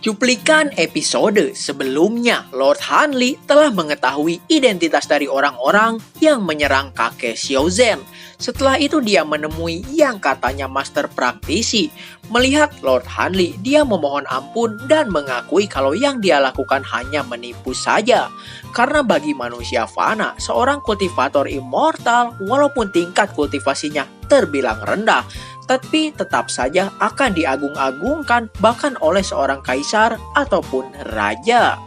Cuplikan episode sebelumnya, Lord Hanli telah mengetahui identitas dari orang-orang yang menyerang kakek Xiaozhen. Setelah itu dia menemui yang katanya master praktisi. Melihat Lord Hanli, dia memohon ampun dan mengakui kalau yang dia lakukan hanya menipu saja. Karena bagi manusia fana, seorang kultivator immortal walaupun tingkat kultivasinya terbilang rendah, tapi tetap saja akan diagung-agungkan bahkan oleh seorang kaisar ataupun raja.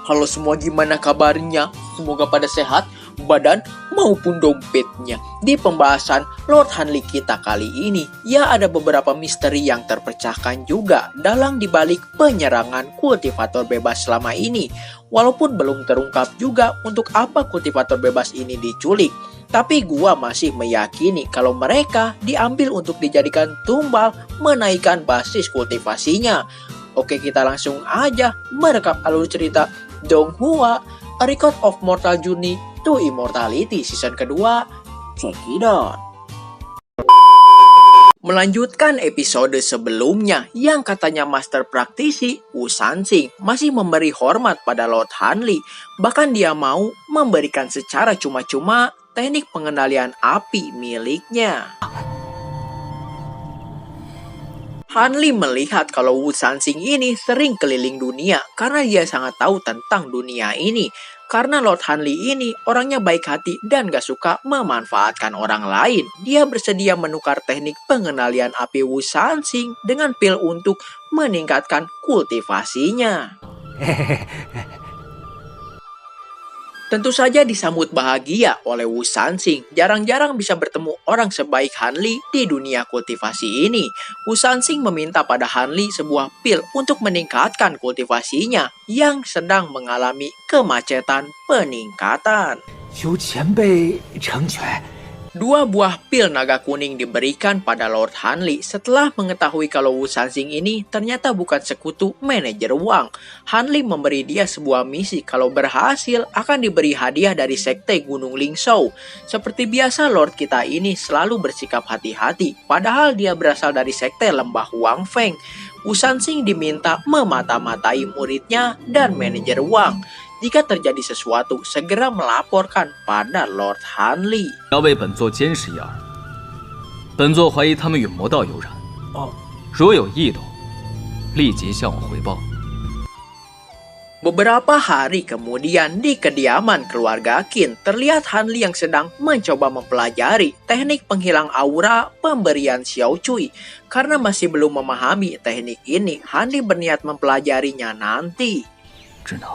Halo semua, gimana kabarnya? Semoga pada sehat, badan maupun dompetnya. Di pembahasan Lord Hanli kita kali ini, ya ada beberapa misteri yang terpecahkan juga dalam dibalik penyerangan kultivator bebas selama ini. Walaupun belum terungkap juga untuk apa kultivator bebas ini diculik, tapi gua masih meyakini kalau mereka diambil untuk dijadikan tumbal menaikkan basis kultivasinya. Oke, kita langsung aja merekap alur cerita Donghua, A Record of Mortal Journey to Immortality season kedua. Check it out. Melanjutkan episode sebelumnya yang katanya master praktisi Wu Sanxing masih memberi hormat pada Lord Hanli. Bahkan dia mau memberikan secara cuma-cuma teknik pengendalian api miliknya. Hanli melihat kalau Wu Sanxing ini sering keliling dunia karena dia sangat tahu tentang dunia ini. Karena Lord Hanli ini orangnya baik hati dan gak suka memanfaatkan orang lain. Dia bersedia menukar teknik pengendalian api Wu Sanxing dengan pil untuk meningkatkan kultivasinya. Tentu saja disambut bahagia oleh Wu Sanxing. Jarang-jarang bisa bertemu orang sebaik Hanli di dunia kultivasi ini. Wu Sanxing meminta pada Hanli sebuah pil untuk meningkatkan kultivasinya yang sedang mengalami kemacetan peningkatan. 由前辈成全。 Dua buah pil naga kuning diberikan pada Lord Hanli setelah mengetahui kalau Wu Sanxing ini ternyata bukan sekutu manajer Wang. Hanli memberi dia sebuah misi, kalau berhasil akan diberi hadiah dari sekte Gunung Lingzhou. Seperti biasa Lord kita ini selalu bersikap hati-hati, padahal dia berasal dari sekte lembah Wang Feng. Wu Sanxing diminta memata-matai muridnya dan manajer Wang. Jika terjadi sesuatu, segera melaporkan pada Lord Hanli. 要为本座监视一二，本座怀疑他们与魔道有染。若有异动，立即向我回报。 Beberapa hari kemudian di kediaman keluarga Qin, terlihat Hanli yang sedang mencoba mempelajari teknik penghilang aura pemberian Xiao Cui. Karena masih belum memahami teknik ini, Hanli berniat mempelajarinya nanti. 只能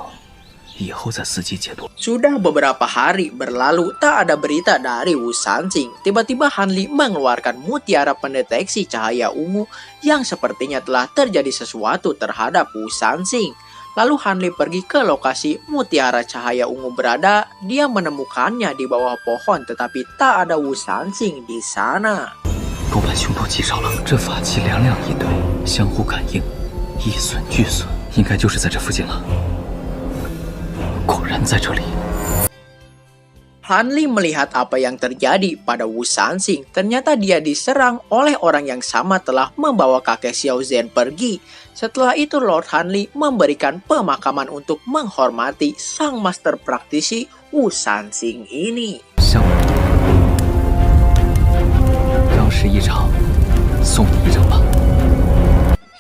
以后再伺机解读。 Sudah beberapa hari berlalu, tak ada berita dari Wu Sanxing. Tiba-tiba Hanli mengeluarkan mutiara pendeteksi cahaya ungu yang sepertinya telah terjadi sesuatu terhadap Wu Sanxing. Lalu Hanli pergi ke lokasi mutiara cahaya ungu berada. Dia menemukannya di bawah pohon, tetapi tak ada Wu Sanxing di sana. 不把凶多吉少了，这法器两两一对，相互感应，一损俱损，应该就是在这附近了。 果然在这里。 Hanli melihat apa yang terjadi pada Wu Sanxing. Ternyata dia diserang oleh orang yang sama telah membawa kakek Xiaozhen pergi. Setelah itu Lord Hanli memberikan pemakaman untuk menghormati sang master praktisi Wu Sanxing ini. 相儿，让事一场，送你一程吧。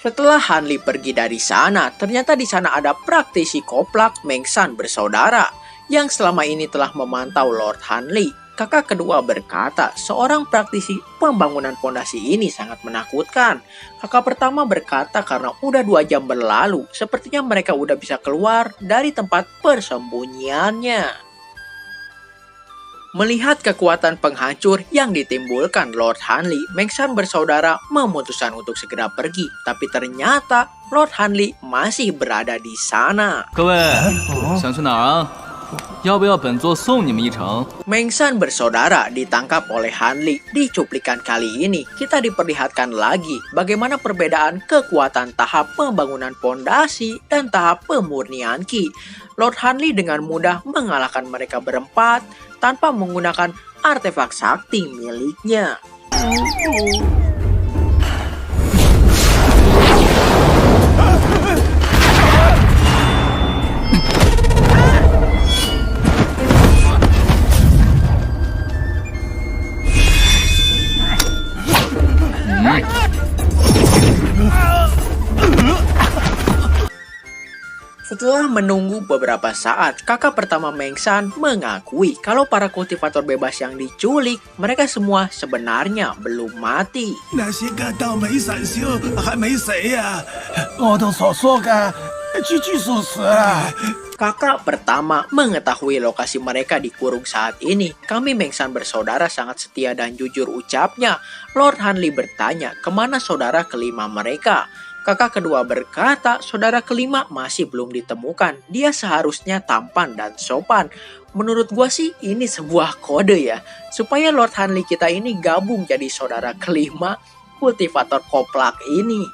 Setelah Hanli pergi dari sana, ternyata di sana ada praktisi koplak Mengshan bersaudara yang selama ini telah memantau Lord Hanli. Kakak kedua berkata, seorang praktisi pembangunan pondasi ini sangat menakutkan. Kakak pertama berkata karena udah 2 jam berlalu, sepertinya mereka udah bisa keluar dari tempat persembunyiannya. Melihat kekuatan penghancur yang ditimbulkan Lord Hanli, Mengshan bersaudara memutuskan untuk segera pergi. Tapi ternyata Lord Hanli masih berada di sana. 各位，想去哪儿啊？要不要本座送你们一程？ Mengshan bersaudara ditangkap oleh Hanli. Di cuplikan kali ini, kita diperlihatkan lagi bagaimana perbedaan kekuatan tahap pembangunan pondasi dan tahap pemurnian Qi. Lord Hanli dengan mudah mengalahkan mereka berempat tanpa menggunakan artefak sakti miliknya. Setelah menunggu beberapa saat, kakak pertama Meng Shan mengakui kalau para kultivator bebas yang diculik, mereka semua sebenarnya belum mati. 那些个倒霉散星还没死呀！我都所说的，句句属实啊。 Kakak pertama mengetahui lokasi mereka dikurung saat ini. Kami Meng Shan bersaudara sangat setia dan jujur, ucapnya. Lord Hanli bertanya kemana saudara kelima mereka. Kakak kedua berkata saudara kelima masih belum ditemukan. Dia seharusnya tampan dan sopan. Menurut gua sih ini sebuah kode ya. Supaya Lord Hanli kita ini gabung jadi saudara kelima kultivator koplak ini.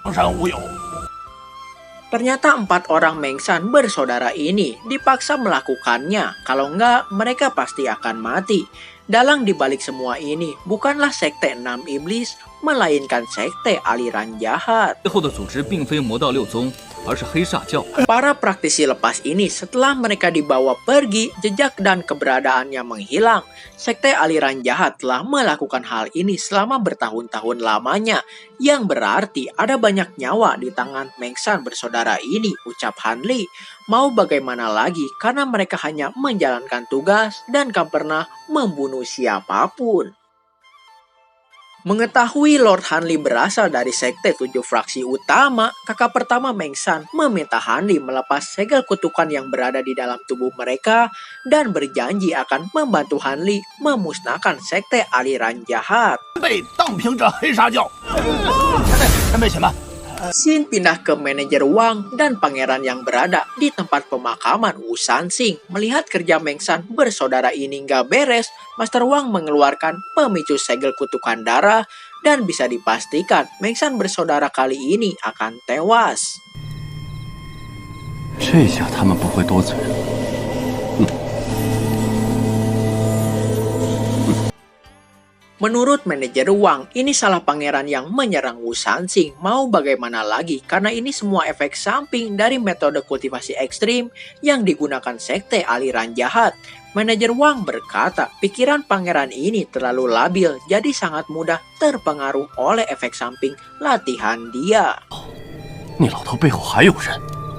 Ternyata 4 orang Meng Shan bersaudara ini dipaksa melakukannya. Kalau enggak, mereka pasti akan mati. Dalang dibalik semua ini bukanlah sekte 6 iblis, melainkan sekte aliran jahat. 背后的组织并非魔道六宗，而是黑煞教。 Para praktisi lepas ini setelah mereka dibawa pergi, jejak dan keberadaannya menghilang. Sekte aliran jahat telah melakukan hal ini selama bertahun-tahun lamanya, yang berarti ada banyak nyawa di tangan Meng Shan bersaudara ini, ucap Hanli. Mau bagaimana lagi karena mereka hanya menjalankan tugas dan gak pernah membunuh siapapun. Mengetahui Lord Hanli berasal dari sekte 7 fraksi utama, kakak pertama Meng Shan meminta Hanli melepas segel kutukan yang berada di dalam tubuh mereka dan berjanji akan membantu Hanli memusnahkan sekte aliran jahat. 被荡平者黑沙教。前辈，请慢。 Xin pindah ke manajer Wang dan pangeran yang berada di tempat pemakaman Wu Sanxing. Melihat kerja Meng Shan bersaudara ini nggak beres, Master Wang mengeluarkan pemicu segel kutukan darah dan bisa dipastikan Meng Shan bersaudara kali ini akan tewas. 这下他们不会多嘴了。 Menurut manajer Wang, ini salah pangeran yang menyerang Wu Sanxing. Mau bagaimana lagi karena ini semua efek samping dari metode kultivasi ekstrim yang digunakan sekte aliran jahat. Manajer Wang berkata, pikiran pangeran ini terlalu labil, jadi sangat mudah terpengaruh oleh efek samping latihan dia. 你老头背后还有人。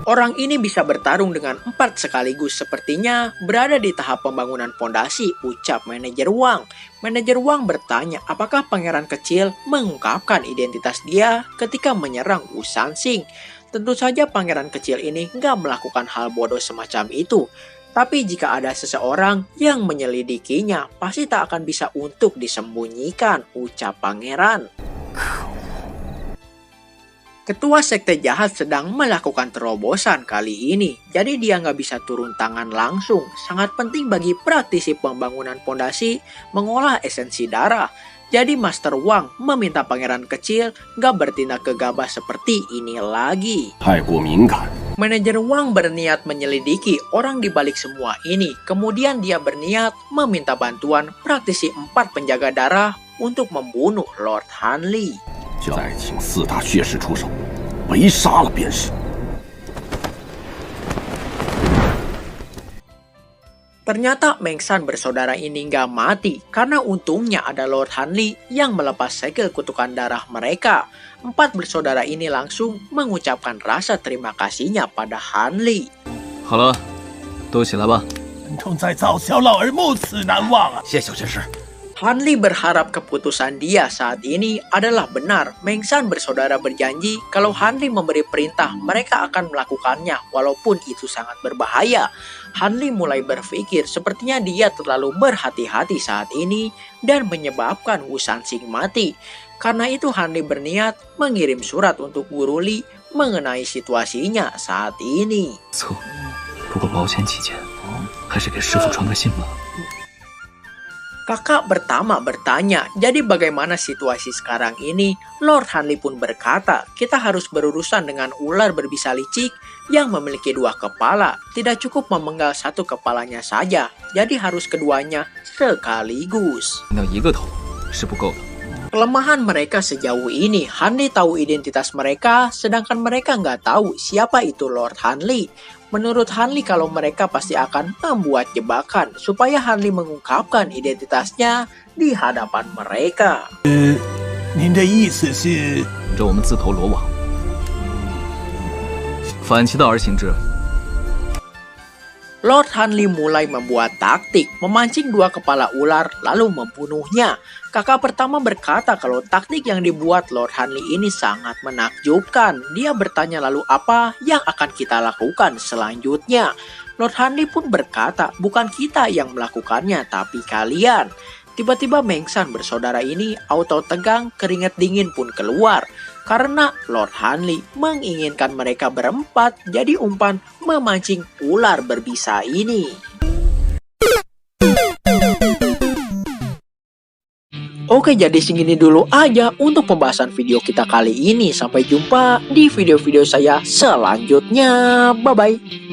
Orang ini bisa bertarung dengan 4 sekaligus, sepertinya berada di tahap pembangunan pondasi, ucap manajer Wang. Manajer Wang bertanya apakah pangeran kecil mengungkapkan identitas dia ketika menyerang Wu Sanxing. Tentu saja pangeran kecil ini nggak melakukan hal bodoh semacam itu. Tapi jika ada seseorang yang menyelidikinya, pasti tak akan bisa untuk disembunyikan, ucap pangeran. Ketua sekte jahat sedang melakukan terobosan kali ini, jadi dia nggak bisa turun tangan langsung. Sangat penting bagi praktisi pembangunan pondasi mengolah esensi darah. Jadi Master Wang meminta pangeran kecil nggak bertindak gegabah seperti ini lagi. 太过敏感。 Manajer Wang berniat menyelidiki orang di balik semua ini. Kemudian dia berniat meminta bantuan praktisi 4 penjaga darah untuk membunuh Lord Hanli. 再请4大血士出手，围杀了便是。 Ternyata Meng Shan bersaudara ini nggak mati karena untungnya ada Lord Hanli yang melepas segel kutukan darah mereka. 4 bersaudara ini langsung mengucapkan rasa terima kasihnya pada Hanli. 好了，都起来吧。 正在造小老儿莫此难忘啊！谢小仙师。 Hanli berharap keputusan dia saat ini adalah benar. Meng Shan bersaudara berjanji kalau Hanli memberi perintah, mereka akan melakukannya walaupun itu sangat berbahaya. Hanli mulai berpikir sepertinya dia terlalu berhati-hati saat ini dan menyebabkan Wu Sanxing mati. Karena itu Hanli berniat mengirim surat untuk Guru Li mengenai situasinya saat ini. 错，不过保险起见，还是给师傅传个信吧。 Kakak pertama bertanya, jadi bagaimana situasi sekarang ini? Lord Hanli pun berkata, kita harus berurusan dengan ular berbisa licik yang memiliki 2 kepala. Tidak cukup memenggal 1 kepalanya saja, jadi harus keduanya sekaligus. 那一个头是不够的。 Kelemahan mereka sejauh ini, Hanli tahu identitas mereka, sedangkan mereka nggak tahu siapa itu Lord Hanli. Menurut Hanli kalau mereka pasti akan membuat jebakan supaya Hanli mengungkapkan identitasnya di hadapan mereka. 您的意思是？ 这我们自投罗网。反其道而行之， Lord Hanli mulai membuat taktik, memancing dua kepala ular lalu membunuhnya. Kakak pertama berkata kalau taktik yang dibuat Lord Hanli ini sangat menakjubkan. Dia bertanya lalu apa yang akan kita lakukan selanjutnya. Lord Hanli pun berkata bukan kita yang melakukannya tapi kalian. Tiba-tiba Mengsan bersaudara ini auto tegang, keringat dingin pun keluar. Karena Lord Hanli menginginkan mereka berempat jadi umpan memancing ular berbisa ini. Oke, jadi segini dulu aja untuk pembahasan video kita kali ini. Sampai jumpa di video-video saya selanjutnya. Bye-bye.